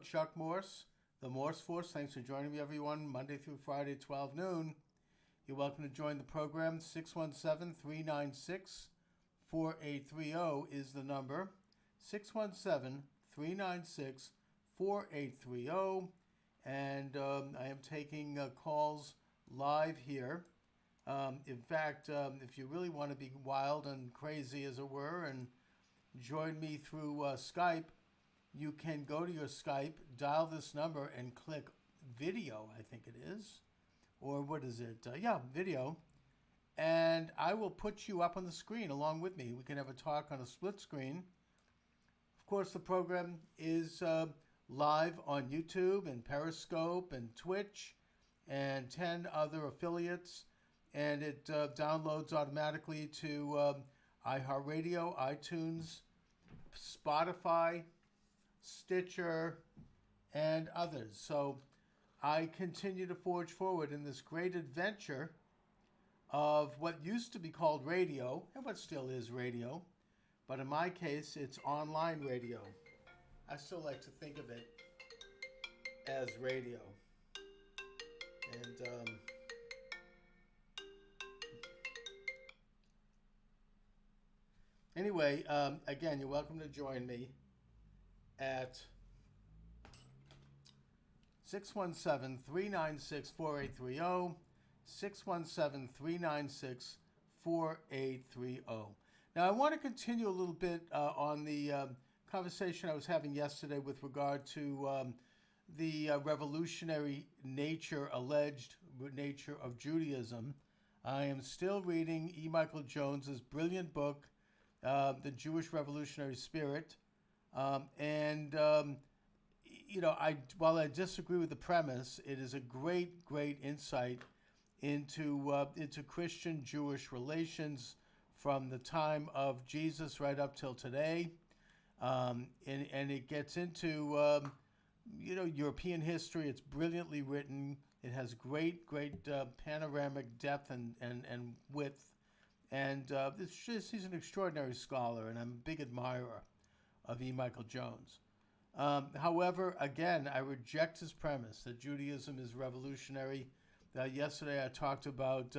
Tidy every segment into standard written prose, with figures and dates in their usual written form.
Chuck Morse, the Morse Force. Thanks for joining me, everyone, Monday through Friday, 12 noon. You're welcome to join the program. 617-396-4830 is the number. 617-396-4830. And I am taking calls live here. In fact, if you really want to be wild and crazy, as it were, and join me through Skype, you can go to your Skype, dial this number, and click video, I think it is. Or what is it? Video. And I will put you up on the screen along with me. We can have a talk on a split screen. Of course, the program is live on YouTube and Periscope and Twitch and 10 other affiliates. And it downloads automatically to iHeartRadio, iTunes, Spotify, Stitcher, and others. So I continue to forge forward in this great adventure of what used to be called radio, and what still is radio, but in my case, it's online radio. I still like to think of it as radio. And anyway, again, you're welcome to join me at 617-396-4830, 617-396-4830. Now, I want to continue a little bit on the conversation I was having yesterday with regard to the revolutionary nature, alleged nature of Judaism. I am still reading E. Michael Jones's brilliant book, The Jewish Revolutionary Spirit. While I disagree with the premise, it is a great insight into Christian-Jewish relations from the time of Jesus right up till today, and it gets into European history. It's brilliantly written. It has great panoramic depth and width, and he's an extraordinary scholar, and I'm a big admirer of E. Michael Jones. However, again, I reject his premise that Judaism is revolutionary. Yesterday I talked about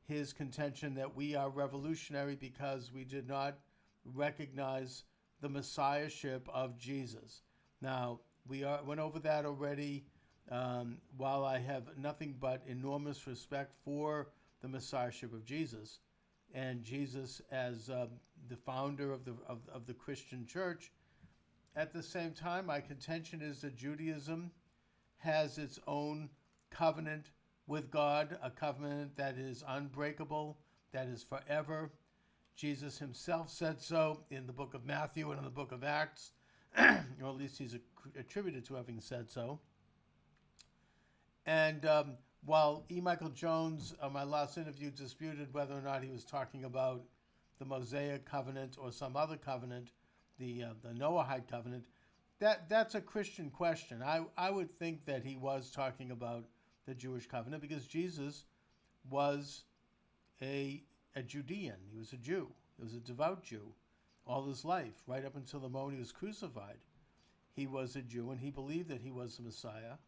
his contention that we are revolutionary because we did not recognize the messiahship of Jesus. Now, went over that already. While I have nothing but enormous respect for the messiahship of Jesus, and Jesus as the founder of the Christian church, at the same time, my contention is that Judaism has its own covenant with God, a covenant that is unbreakable, that is forever. Jesus himself said so in the book of Matthew and in the book of Acts, or at least he's attributed to having said so. And while E. Michael Jones, on my last interview, disputed whether or not he was talking about the Mosaic covenant or some other covenant, the Noahide covenant, that's a Christian question. I would think that he was talking about the Jewish covenant because Jesus was a Judean. He was a Jew. He was a devout Jew all his life, right up until the moment he was crucified. He was a Jew, and he believed that he was the Messiah.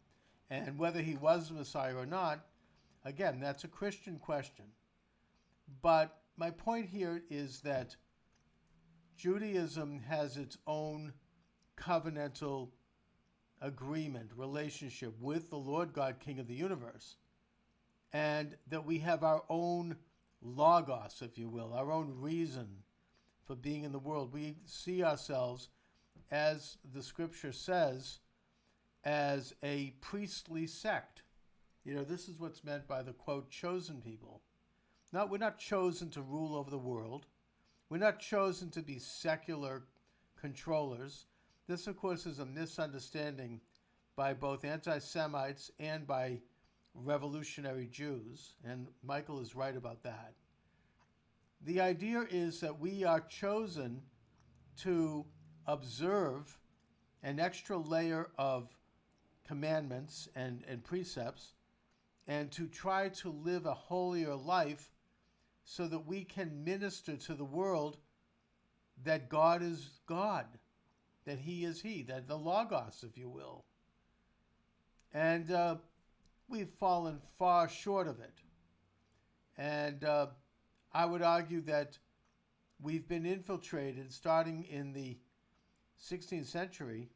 And whether he was the Messiah or not, again, that's a Christian question. But my point here is that Judaism has its own covenantal agreement, relationship with the Lord God, King of the universe, and that we have our own logos, if you will, our own reason for being in the world. We see ourselves, as the scripture says, as a priestly sect. This is what's meant by the, quote, chosen people. We're not chosen to rule over the world. We're not chosen to be secular controllers. This, of course, is a misunderstanding by both anti-Semites and by revolutionary Jews, and Michael is right about that. The idea is that we are chosen to observe an extra layer of commandments and precepts, and to try to live a holier life so that we can minister to the world that God is God. that he is he, that the Logos, if you will. And we've fallen far short of it. And I would argue that we've been infiltrated, starting in the 16th century,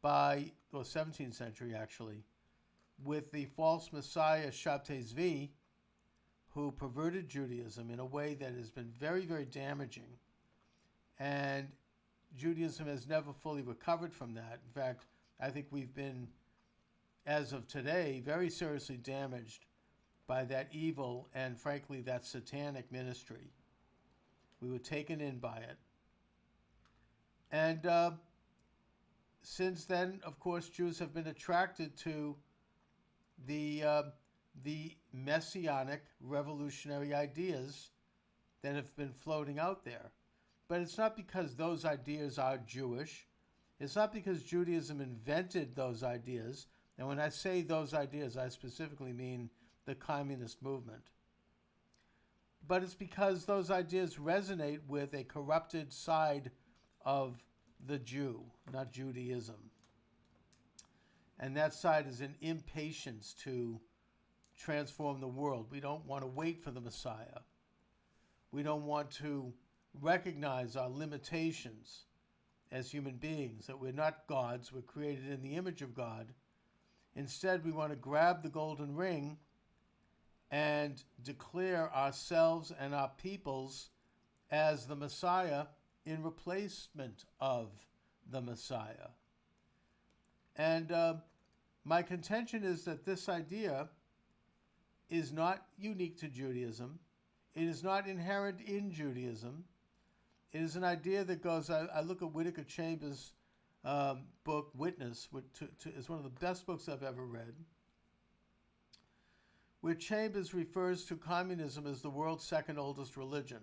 or 17th century actually, with the false messiah Shabtai Zvi, who perverted Judaism in a way that has been very, very damaging. And Judaism has never fully recovered from that. In fact, I think we've been, as of today, very seriously damaged by that evil and, frankly, that satanic ministry. We were taken in by it. And since then, of course, Jews have been attracted to the messianic revolutionary ideas that have been floating out there. But it's not because those ideas are Jewish. It's not because Judaism invented those ideas. And when I say those ideas, I specifically mean the communist movement. But it's because those ideas resonate with a corrupted side of the Jew, not Judaism. And that side is an impatience to transform the world. We don't want to wait for the Messiah. We don't want to recognize our limitations as human beings, that we're not gods, we're created in the image of God. Instead, we want to grab the golden ring and declare ourselves and our peoples as the Messiah in replacement of the Messiah. And my contention is that this idea is not unique to Judaism. It is not inherent in Judaism. It is an idea that goes, I look at Whittaker Chambers' book, Witness, which is one of the best books I've ever read, where Chambers refers to communism as the world's second oldest religion.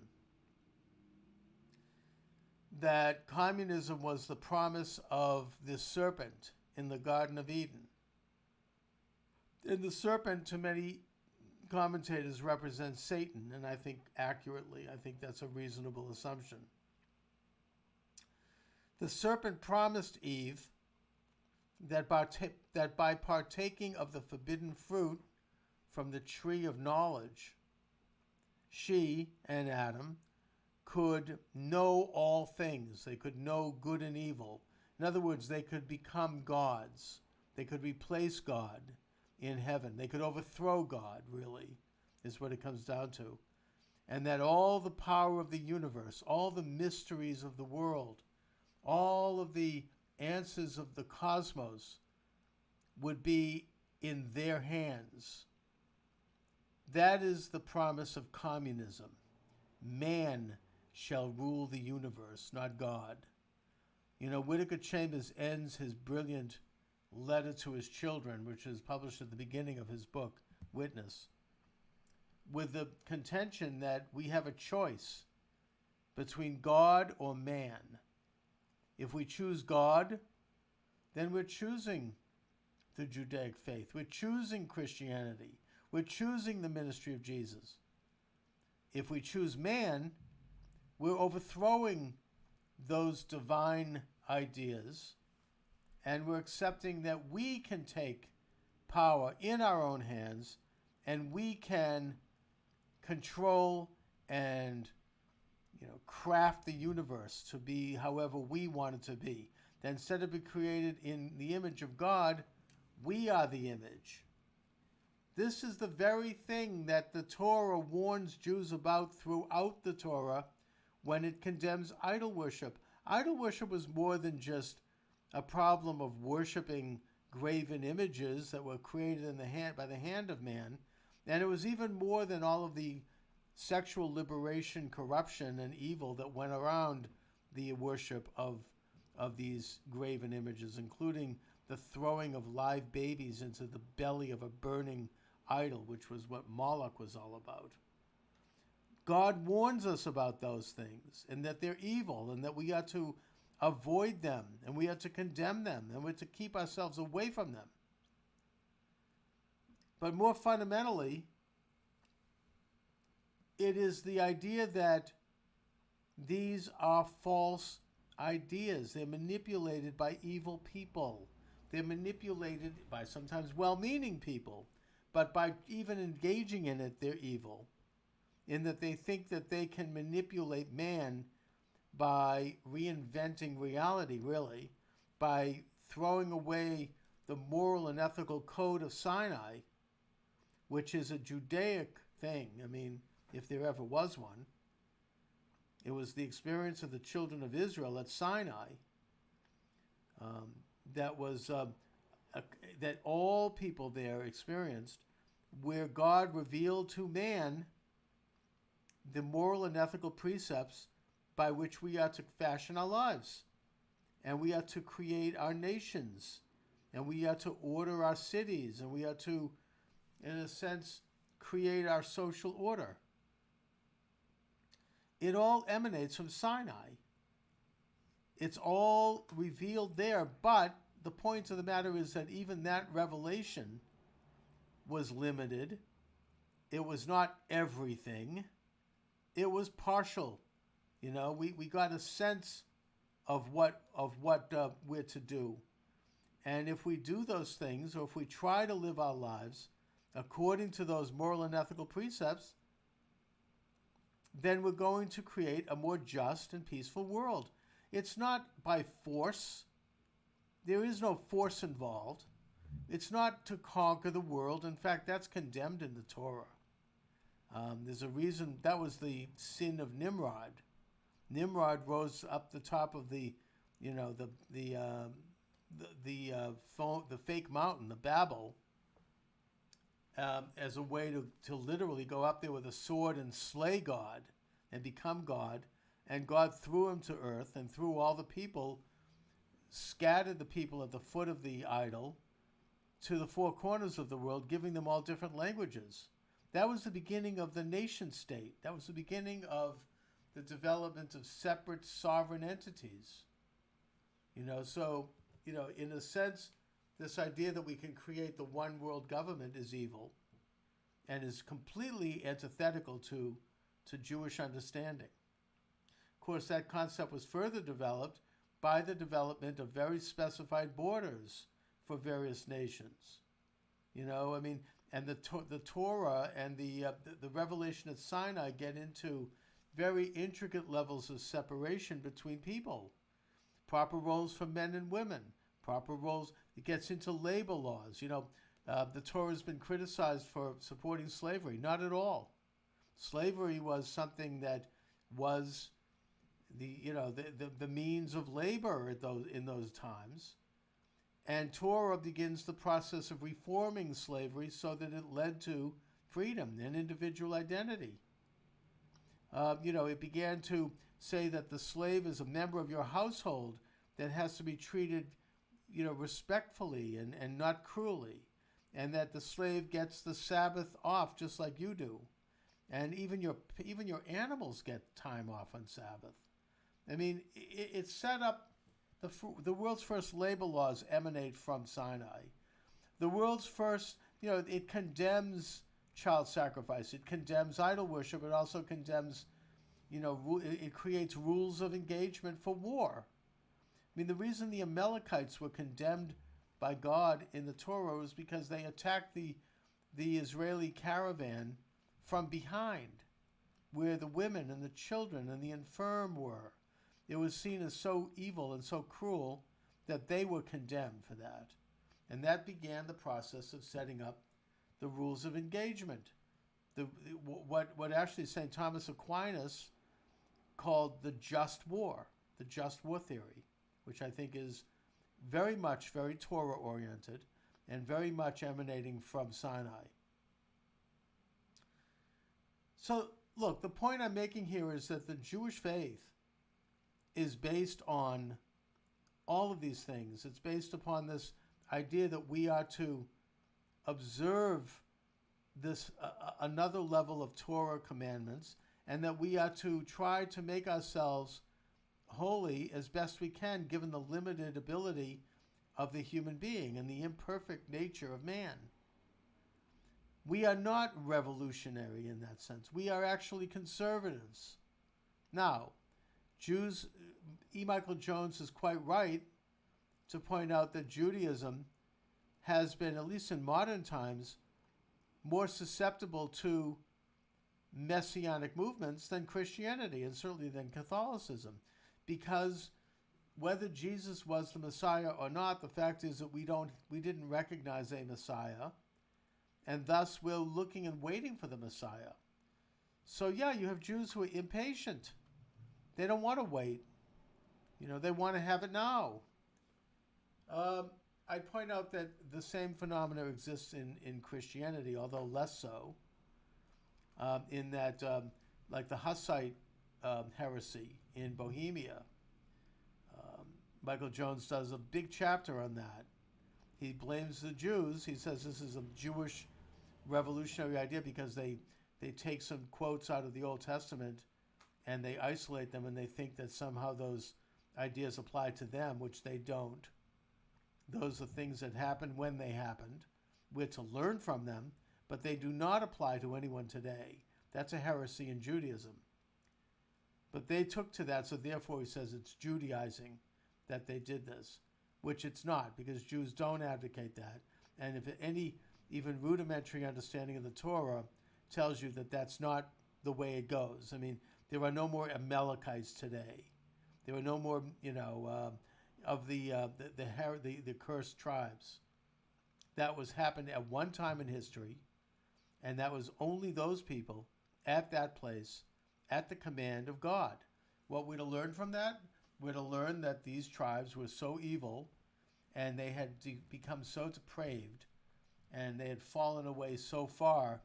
That communism was the promise of the serpent in the Garden of Eden. And the serpent, to many commentators, represents Satan, and I think accurately, I think that's a reasonable assumption. The serpent promised Eve that by partaking of the forbidden fruit from the tree of knowledge, she and Adam could know all things. They could know good and evil. In other words, they could become gods. They could replace God in heaven. They could overthrow God, really, is what it comes down to. And that all the power of the universe, all the mysteries of the world, all of the answers of the cosmos would be in their hands. That is the promise of communism. Man shall rule the universe, not God. You know, Whittaker Chambers ends his brilliant letter to his children, which is published at the beginning of his book, Witness, with the contention that we have a choice between God or man. If we choose God, then we're choosing the Judaic faith. We're choosing Christianity. We're choosing the ministry of Jesus. If we choose man, we're overthrowing those divine ideas, and we're accepting that we can take power in our own hands, and we can control and craft the universe to be however we want it to be. That instead of being created in the image of God, we are the image. This is the very thing that the Torah warns Jews about throughout the Torah when it condemns idol worship. Idol worship was more than just a problem of worshiping graven images that were created by the hand of man, and it was even more than all of the sexual liberation, corruption, and evil that went around the worship of these graven images, including the throwing of live babies into the belly of a burning idol, which was what Moloch was all about. God warns us about those things, and that they're evil, and that we are to avoid them, and we are to condemn them, and we're to keep ourselves away from them. But more fundamentally, it is the idea that these are false ideas. They're manipulated by evil people. They're manipulated by sometimes well-meaning people. But by even engaging in it, they're evil. In that they think that they can manipulate man by reinventing reality, really, by throwing away the moral and ethical code of Sinai, which is a Judaic thing. I mean, if there ever was one. It was the experience of the children of Israel at Sinai that all people there experienced, where God revealed to man the moral and ethical precepts by which we are to fashion our lives. And we are to create our nations. And we are to order our cities. And we are to, in a sense, create our social order. It all emanates from Sinai. It's all revealed there, but the point of the matter is that even that revelation was limited. It was not everything. It was partial. You know, we got a sense of what we're to do. And if we do those things, or if we try to live our lives according to those moral and ethical precepts, then we're going to create a more just and peaceful world. It's not by force. There is no force involved. It's not to conquer the world. In fact, that's condemned in the Torah. There's a reason that was the sin of Nimrod. Nimrod rose up the top of the fake mountain, the Babel, as a way to literally go up there with a sword and slay God and become God. And God threw him to earth and threw all the people, scattered the people at the foot of the idol to the four corners of the world, giving them all different languages. That was the beginning of the nation state. That was the beginning of the development of separate sovereign entities. So, in a sense, this idea that we can create the one world government is evil and is completely antithetical to Jewish understanding. Of course, that concept was further developed by the development of very specified borders for various nations. And the Torah and the revelation at Sinai get into very intricate levels of separation between people. Proper roles for men and women. Proper roles. It gets into labor laws. The Torah has been criticized for supporting slavery. Not at all. Slavery was something that was the means of labor in those times. And Torah begins the process of reforming slavery so that it led to freedom and individual identity. It began to say that the slave is a member of your household that has to be treated, respectfully and not cruelly, and that the slave gets the Sabbath off just like you do, and even your animals get time off on Sabbath. I mean, it's set up. The world's first labor laws emanate from Sinai. The world's first, it condemns child sacrifice. It condemns idol worship. It also condemns, it creates rules of engagement for war. I mean, the reason the Amalekites were condemned by God in the Torah was because they attacked the Israeli caravan from behind, where the women and the children and the infirm were. It was seen as so evil and so cruel that they were condemned for that. And that began the process of setting up the rules of engagement. What actually St. Thomas Aquinas called the just war theory, which I think is very Torah-oriented and very much emanating from Sinai. So, look, the point I'm making here is that the Jewish faith is based on all of these things. It's based upon this idea that we are to observe this another level of Torah commandments, and that we are to try to make ourselves holy as best we can, given the limited ability of the human being and the imperfect nature of man. We are not revolutionary in that sense. We are actually conservatives. Now, Jews, E. Michael Jones is quite right to point out that Judaism has been, at least in modern times, more susceptible to messianic movements than Christianity, and certainly than Catholicism, because whether Jesus was the Messiah or not, the fact is that we didn't recognize a Messiah, and thus we're looking and waiting for the Messiah. So yeah, you have Jews who are impatient. They don't want to wait. They want to have it now. I'd point out that the same phenomena exists in Christianity, although less so, in that, like the Hussite heresy in Bohemia, Michael Jones does a big chapter on that. He blames the Jews. He says this is a Jewish revolutionary idea because they take some quotes out of the Old Testament and they isolate them, and they think that somehow those ideas apply to them, which they don't. Those are things that happened when they happened. We're to learn from them, but they do not apply to anyone today. That's a heresy in Judaism. But they took to that, so therefore he says it's Judaizing that they did this, which it's not, because Jews don't advocate that. And if any even rudimentary understanding of the Torah tells you that that's not the way it goes. I mean, there are no more Amalekites today. There are no more, of the cursed tribes. That happened at one time in history, and that was only those people at that place at the command of God. What we're to learn from that? We're to learn that these tribes were so evil, and they had become so depraved, and they had fallen away so far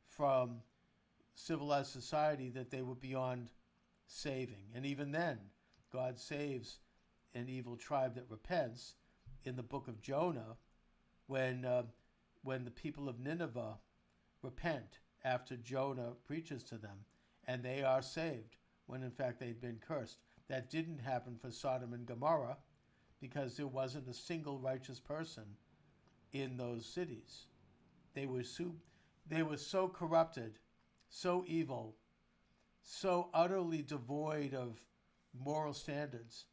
from civilized society that they were beyond saving. And even then, God saves an evil tribe that repents in the book of Jonah, when the people of Nineveh repent after Jonah preaches to them, and they are saved when in fact they'd been cursed. That didn't happen for Sodom and Gomorrah because there wasn't a single righteous person in those cities. They were so corrupted, so evil, so utterly devoid of moral standards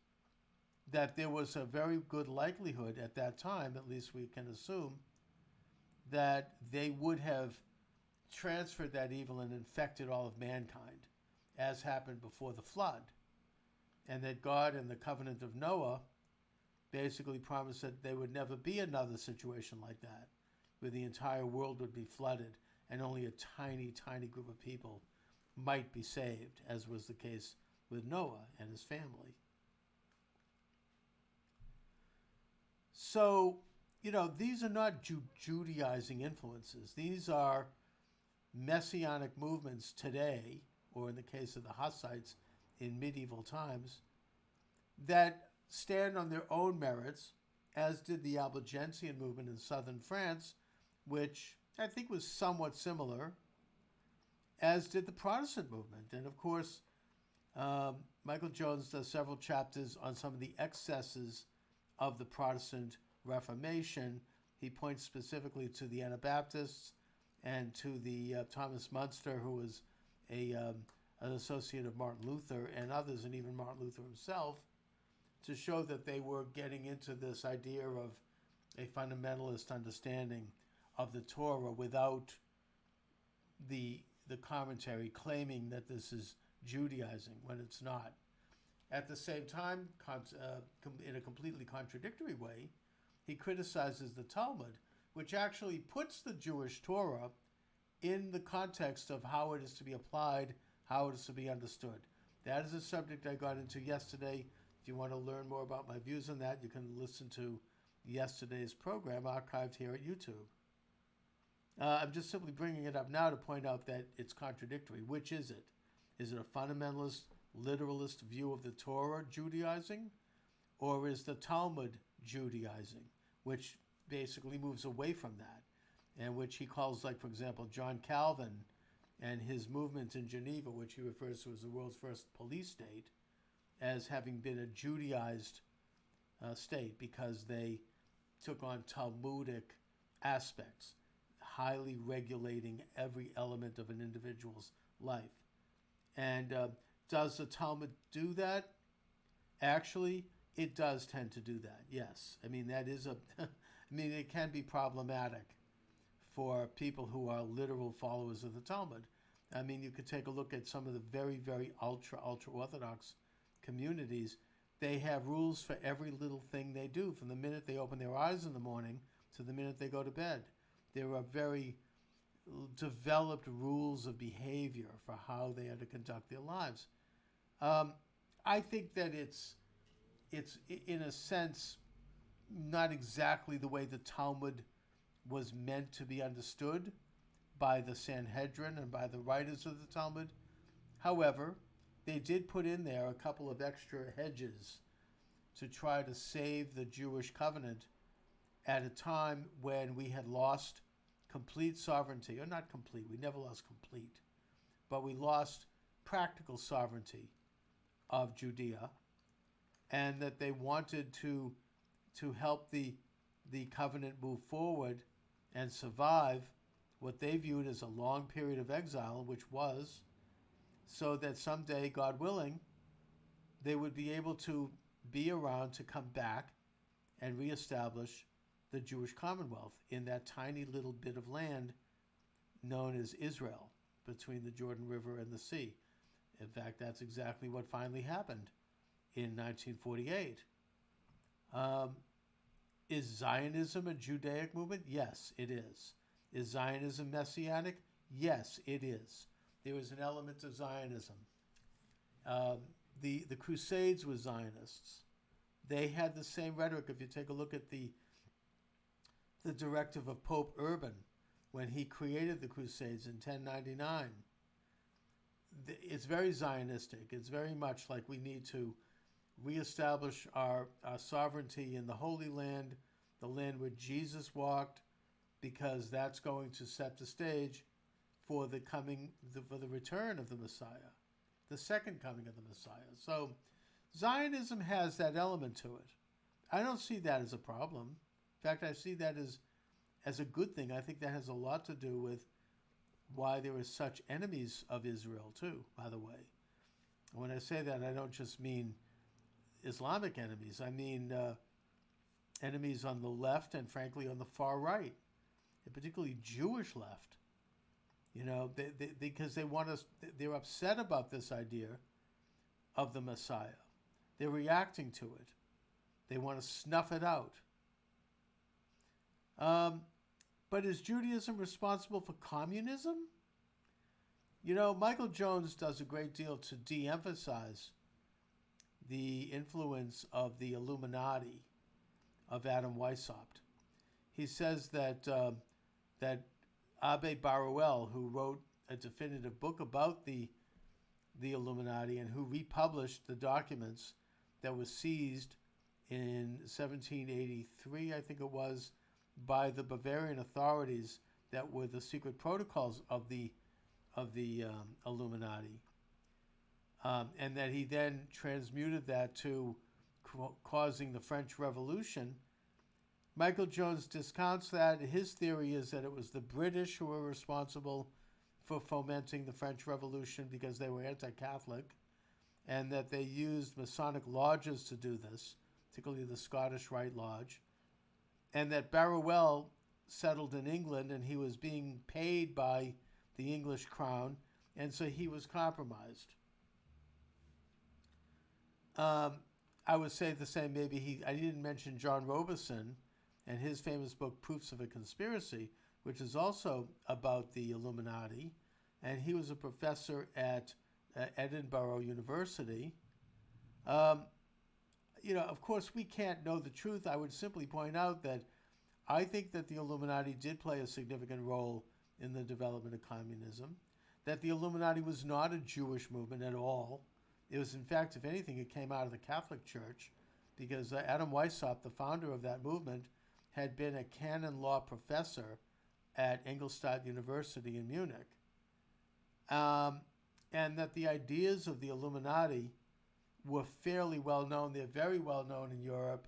that there was a very good likelihood at that time, at least we can assume, that they would have transferred that evil and infected all of mankind, as happened before the flood. And that God in the covenant of Noah basically promised that there would never be another situation like that, where the entire world would be flooded and only a tiny, tiny group of people might be saved, as was the case with Noah and his family. So, these are not Judaizing influences. These are messianic movements today, or in the case of the Hussites in medieval times, that stand on their own merits, as did the Albigensian movement in southern France, which I think was somewhat similar, as did the Protestant movement. And of course, Michael Jones does several chapters on some of the excesses of the Protestant Reformation. He points specifically to the Anabaptists and to the Thomas Munster, who was an associate of Martin Luther and others, and even Martin Luther himself, to show that they were getting into this idea of a fundamentalist understanding of the Torah without the commentary claiming that this is Judaizing when it's not. At the same time, in a completely contradictory way, he criticizes the Talmud, which actually puts the Jewish Torah in the context of how it is to be applied, how it is to be understood. That is a subject I got into yesterday. If you want to learn more about my views on that, you can listen to yesterday's program archived here at YouTube. I'm just simply bringing it up now to point out that it's contradictory. Which is it? Is it a fundamentalist, literalist view of the Torah Judaizing? Or is the Talmud Judaizing, which basically moves away from that, and which he calls, like, for example, John Calvin and his movement in Geneva, which he refers to as the world's first police state, as having been a Judaized state because they took on Talmudic aspects, highly regulating every element of an individual's life. And Does the Talmud do that? Actually, it does tend to do that, yes. I mean, that is I mean, it can be problematic for people who are literal followers of the Talmud. I mean, you could take a look at some of the very, very ultra Orthodox communities. They have rules for every little thing they do, from the minute they open their eyes in the morning to the minute they go to bed. There are very developed rules of behavior for how they are to conduct their lives. I think that it's in a sense not exactly the way the Talmud was meant to be understood by the Sanhedrin and by the writers of the Talmud. However, they did put in there a couple of extra hedges to try to save the Jewish covenant at a time when we had lost complete sovereignty, or not complete, we never lost complete, but we lost practical sovereignty of Judea, and that they wanted to help the covenant move forward and survive what they viewed as a long period of exile, which was so that someday, God willing, they would be able to be around to come back and reestablish the Jewish Commonwealth in that tiny little bit of land known as Israel, between the Jordan River and the sea. In fact, that's exactly what finally happened in 1948. Is Zionism a Judaic movement? Yes, it is. Is Zionism messianic? Yes, it is. There is an element of Zionism. The Crusades were Zionists. They had the same rhetoric. If you take a look at the directive of Pope Urban when he created the Crusades in 1099, it's very Zionistic. It's very much like we need to reestablish our sovereignty in the Holy Land, the land where Jesus walked, because that's going to set the stage for the return of the Messiah, the second coming of the Messiah. So Zionism has that element to it. I don't see that as a problem. In fact, I see that as a good thing. I think that has a lot to do with why there are such enemies of Israel too, by the way. When I say that, I don't just mean Islamic enemies. I mean enemies on the left and, frankly, on the far right, and particularly Jewish left. You know, because they're upset about this idea of the Messiah. They're reacting to it. They want to snuff it out. But is Judaism responsible for communism? You know, Michael Jones does a great deal to de-emphasize the influence of the Illuminati of Adam Weishaupt. He says that Abbe Baruel, who wrote a definitive book about the Illuminati and who republished the documents that was seized in 1783, I think it was, by the Bavarian authorities, that were the secret protocols of the Illuminati, and that he then transmuted that to causing the French Revolution. Michael Jones discounts that. His theory is that it was the British who were responsible for fomenting the French Revolution because they were anti-Catholic, and that they used Masonic lodges to do this, particularly the Scottish Rite Lodge, and that Baruel settled in England and he was being paid by the English crown, and so he was compromised. I would say the same. I didn't mention John Robeson and his famous book Proofs of a Conspiracy, which is also about the Illuminati, and he was a professor at Edinburgh University. Of course, we can't know the truth. I would simply point out that I think that the Illuminati did play a significant role in the development of communism, that the Illuminati was not a Jewish movement at all. It was, in fact, if anything, it came out of the Catholic Church, because Adam Weishaupt, the founder of that movement, had been a canon law professor at Ingolstadt University in Munich. And that the ideas of the Illuminati were fairly well known. They're very well known in Europe.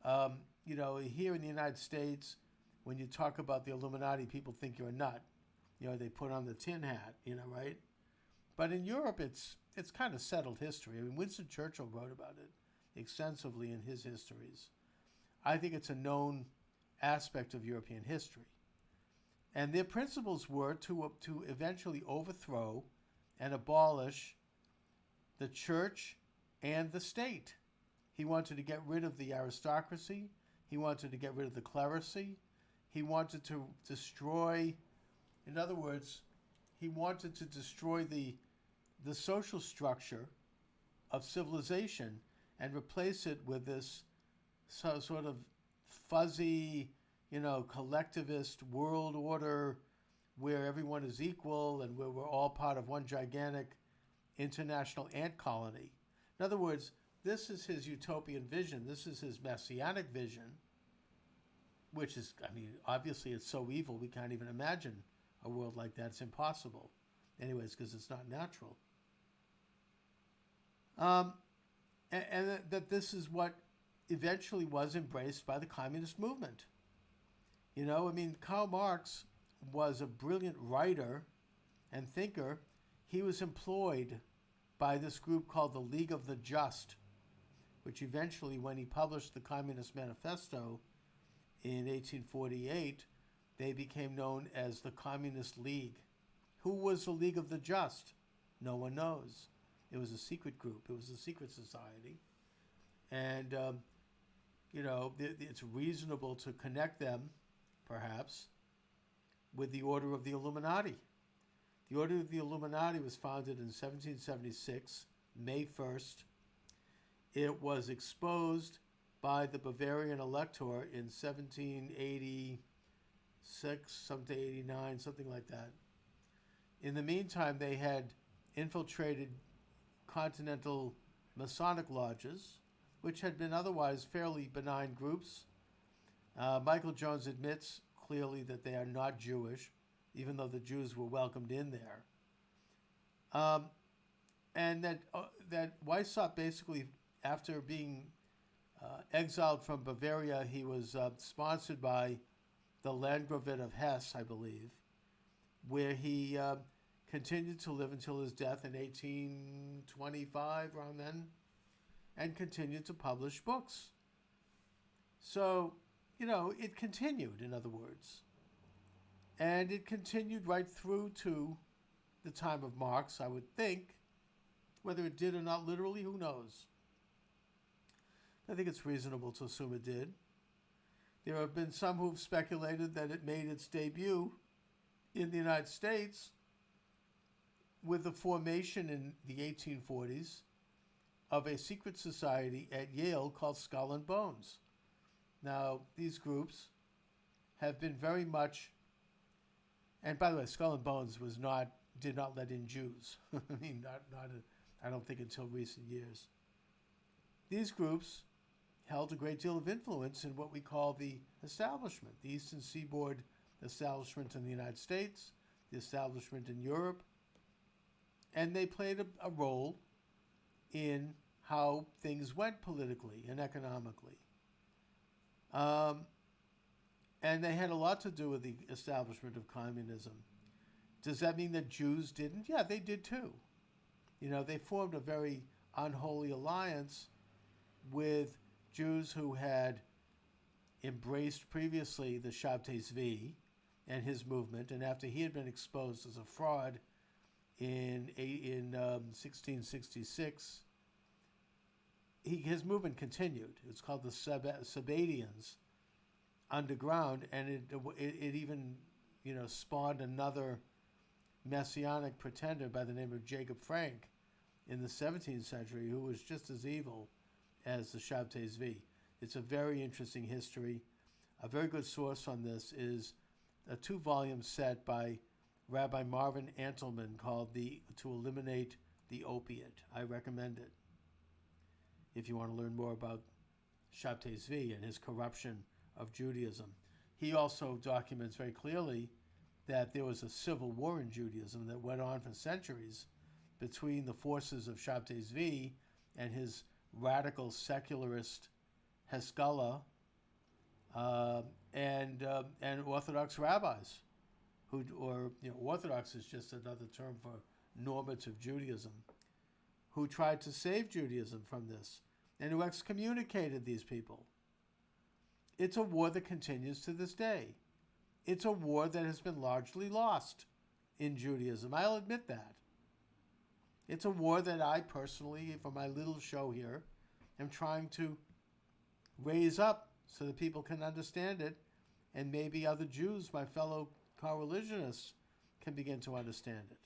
Here in the United States, when you talk about the Illuminati, people think you're a nut. They put on the tin hat, right? But in Europe, it's kind of settled history. I mean, Winston Churchill wrote about it extensively in his histories. I think it's a known aspect of European history. And their principles were to eventually overthrow and abolish the church and the state. He wanted to get rid of the aristocracy. He wanted to get rid of the clerisy. He wanted to destroy, in other words, he wanted to destroy the social structure of civilization and replace it with this sort of fuzzy, collectivist world order where everyone is equal and where we're all part of one gigantic international ant colony. In other words, this is his utopian vision. This is his messianic vision, which is, obviously it's so evil we can't even imagine a world like that. It's impossible. Anyways, because it's not natural. And that this is what eventually was embraced by the communist movement. Karl Marx was a brilliant writer and thinker. He was employed by this group called the League of the Just, which eventually, when he published the Communist Manifesto in 1848, they became known as the Communist League. Who was the League of the Just? No one knows. It was a secret group. It was a secret society. And, it's reasonable to connect them, perhaps, with the Order of the Illuminati. The Order of the Illuminati was founded in 1776, May 1st. It was exposed by the Bavarian Elector in 1786, something 89, something like that. In the meantime, they had infiltrated continental Masonic lodges, which had been otherwise fairly benign groups. Michael Jones admits clearly that they are not Jewish, even though the Jews were welcomed in there. And that Weishaupt basically, after being exiled from Bavaria, he was sponsored by the Landgravate of Hesse, I believe, where he continued to live until his death in 1825, around then, and continued to publish books. So, it continued, in other words. And it continued right through to the time of Marx, I would think. Whether it did or not literally, who knows? I think it's reasonable to assume it did. There have been some who've speculated that it made its debut in the United States with the formation in the 1840s of a secret society at Yale called Skull and Bones. Now, these groups have been very much, and by the way, Skull and Bones did not let in Jews. I don't think until recent years. These groups held a great deal of influence in what we call the establishment, the Eastern Seaboard establishment in the United States, the establishment in Europe, and they played a role in how things went politically and economically. And they had a lot to do with the establishment of communism. Does that mean that Jews didn't? Yeah, they did too. They formed a very unholy alliance with Jews who had embraced previously the Shabtai Zvi and his movement, and after he had been exposed as a fraud in 1666, his movement continued. It's called the Sabbateans underground, and it even spawned another messianic pretender by the name of Jacob Frank in the 17th century, who was just as evil as the Shabtai Zvi. It's a very interesting history. A very good source on this is a 2-volume set by Rabbi Marvin Antelman called To Eliminate the Opiate. I recommend it if you want to learn more about Shabtai Zvi and his corruption of Judaism. He also documents very clearly that there was a civil war in Judaism that went on for centuries between the forces of Shabtai Zvi and his radical secularist Haskalah and Orthodox rabbis, Orthodox is just another term for normative Judaism, who tried to save Judaism from this and who excommunicated these people. It's a war that continues to this day. It's a war that has been largely lost in Judaism. I'll admit that. It's a war that I personally, for my little show here, am trying to raise up so that people can understand it, and maybe other Jews, my fellow co-religionists, can begin to understand it.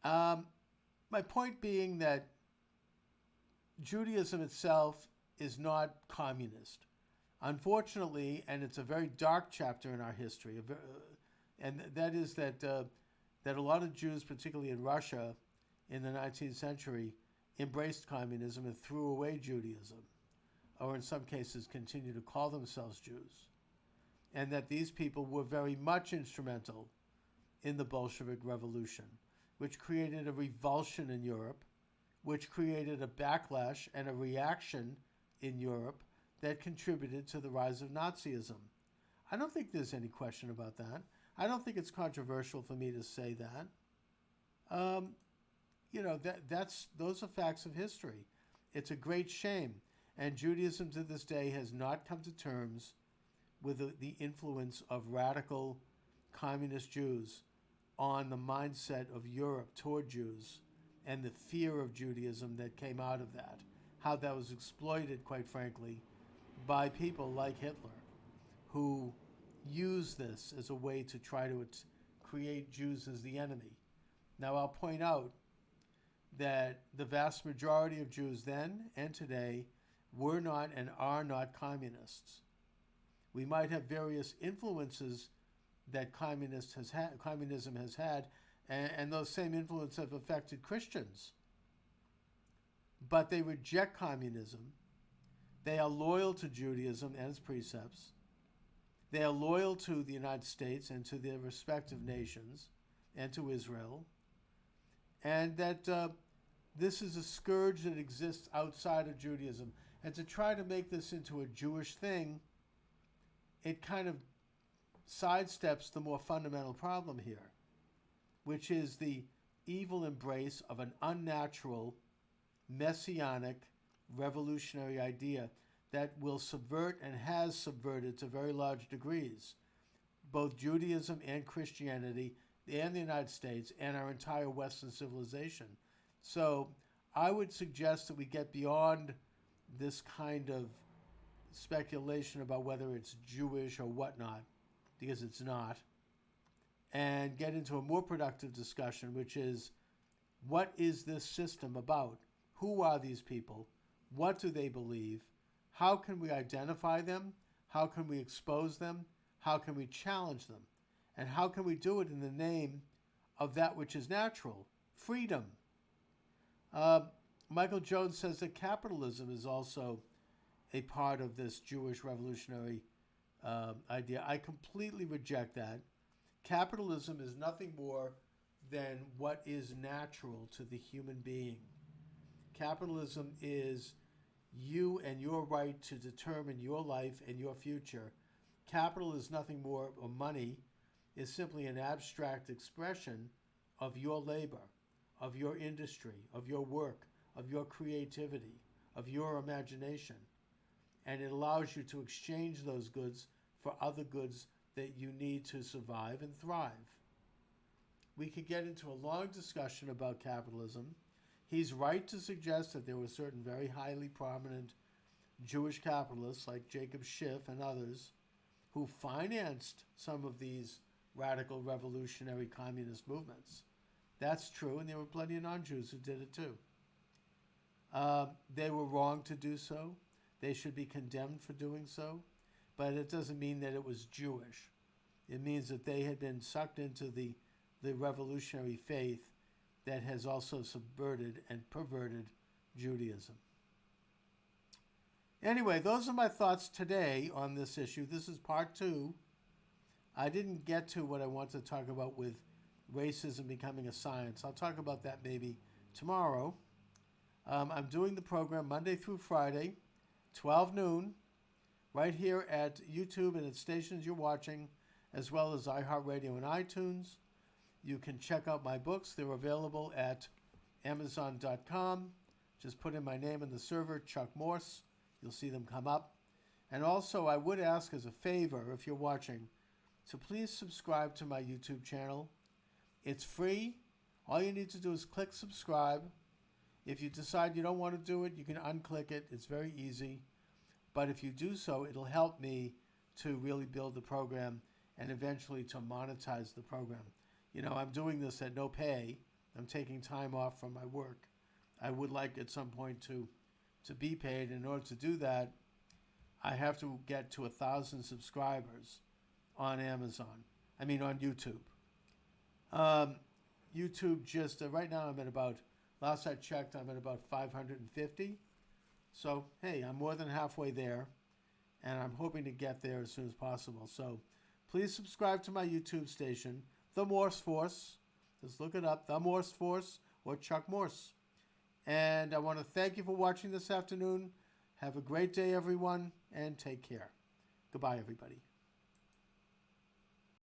My point being that Judaism itself is not communist. Unfortunately, and it's a very dark chapter in our history, and that is that a lot of Jews, particularly in Russia in the 19th century, embraced communism and threw away Judaism, or in some cases continue to call themselves Jews, and that these people were very much instrumental in the Bolshevik Revolution, which created a revulsion in Europe, which created a backlash and a reaction in Europe that contributed to the rise of Nazism. I don't think there's any question about that. I don't think it's controversial for me to say that. Those are facts of history. It's a great shame. And Judaism to this day has not come to terms with the influence of radical communist Jews on the mindset of Europe toward Jews and the fear of Judaism that came out of that. How that was exploited, quite frankly, by people like Hitler, who used this as a way to try to create Jews as the enemy. Now, I'll point out that the vast majority of Jews then and today were not and are not communists. We might have various influences that communism has had, and those same influences have affected Christians. But they reject communism. They are loyal to Judaism and its precepts. They are loyal to the United States and to their respective nations and to Israel. And that this is a scourge that exists outside of Judaism. And to try to make this into a Jewish thing, it kind of sidesteps the more fundamental problem here, which is the evil embrace of an unnatural, messianic, revolutionary idea that will subvert and has subverted to very large degrees both Judaism and Christianity and the United States and our entire Western civilization. So I would suggest that we get beyond this kind of speculation about whether it's Jewish or whatnot, because it's not, and get into a more productive discussion, which is, what is this system about? Who are these people? What do they believe? How can we identify them? How can we expose them? How can we challenge them? And how can we do it in the name of that which is natural, freedom? Michael Jones says that capitalism is also a part of this Jewish revolutionary idea. I completely reject that. Capitalism is nothing more than what is natural to the human being. Capitalism is you and your right to determine your life and your future. Capital is nothing more, or money is simply an abstract expression of your labor, of your industry, of your work, of your creativity, of your imagination. And it allows you to exchange those goods for other goods that you need to survive and thrive. We could get into a long discussion about capitalism. He's right to suggest that there were certain very highly prominent Jewish capitalists like Jacob Schiff and others who financed some of these radical revolutionary communist movements. That's true, and there were plenty of non-Jews who did it too. They were wrong to do so. They should be condemned for doing so, but it doesn't mean that it was Jewish. It means that they had been sucked into the revolutionary faith that has also subverted and perverted Judaism. Anyway, those are my thoughts today on this issue. This is part 2. I didn't get to what I want to talk about with racism becoming a science. I'll talk about that maybe tomorrow. I'm doing the program Monday through Friday, 12 noon, right here at YouTube and at stations you're watching, as well as iHeartRadio and iTunes. You can check out my books. They're available at Amazon.com. Just put in my name in the server, Chuck Morse. You'll see them come up. And also, I would ask as a favor, if you're watching, to please subscribe to my YouTube channel. It's free. All you need to do is click subscribe. If you decide you don't want to do it, you can unclick it. It's very easy. But if you do so, it'll help me to really build the program and eventually to monetize the program. You know, I'm doing this at no pay. I'm taking time off from my work. I would like at some point to be paid. In order to do that, I have to get to 1,000 subscribers on on YouTube. YouTube just, right now I'm at about, last I checked, I'm at about 550. So, hey, I'm more than halfway there, and I'm hoping to get there as soon as possible. So, please subscribe to my YouTube station, The Morse Force. Just look it up, The Morse Force or Chuck Morse. And I want to thank you for watching this afternoon. Have a great day, everyone, and take care. Goodbye, everybody.